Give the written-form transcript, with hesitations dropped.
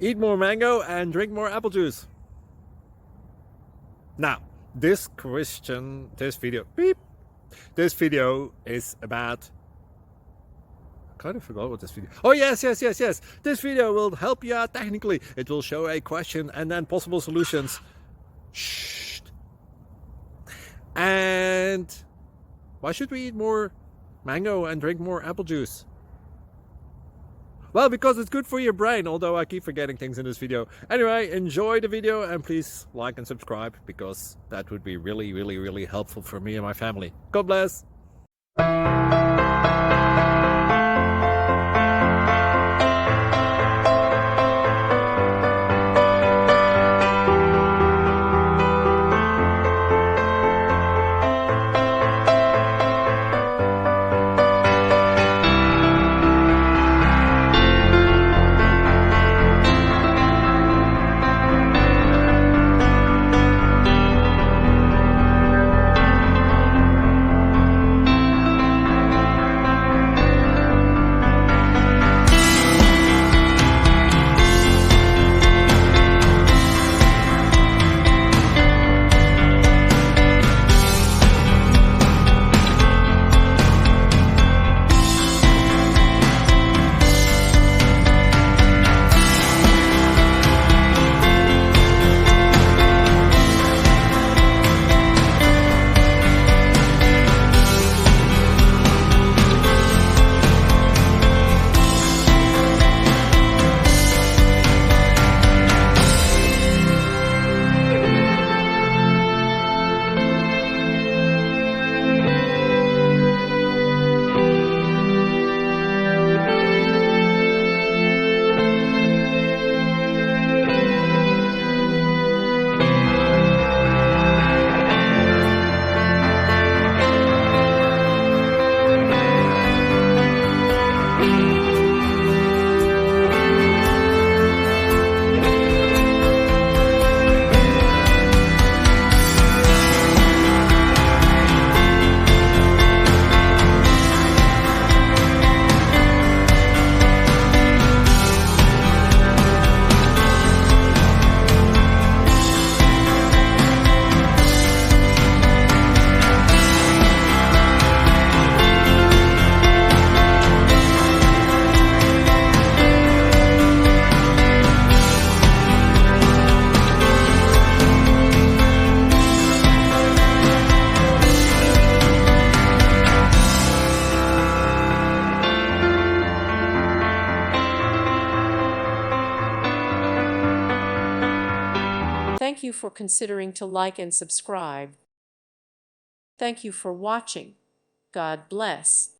Eat more mango and drink more apple juice. Now, this video is about, I kind of forgot what this video. Oh, yes. This video will help you out technically. It will show a question and then possible solutions. Shh. And why should we eat more mango and drink more apple juice? Well, because it's good for your brain, although I keep forgetting things in this video. Anyway, enjoy the video and please like and subscribe, because that would be really helpful for me and my family. God bless. Thank you for considering to like and subscribe. Thank you for watching. God bless.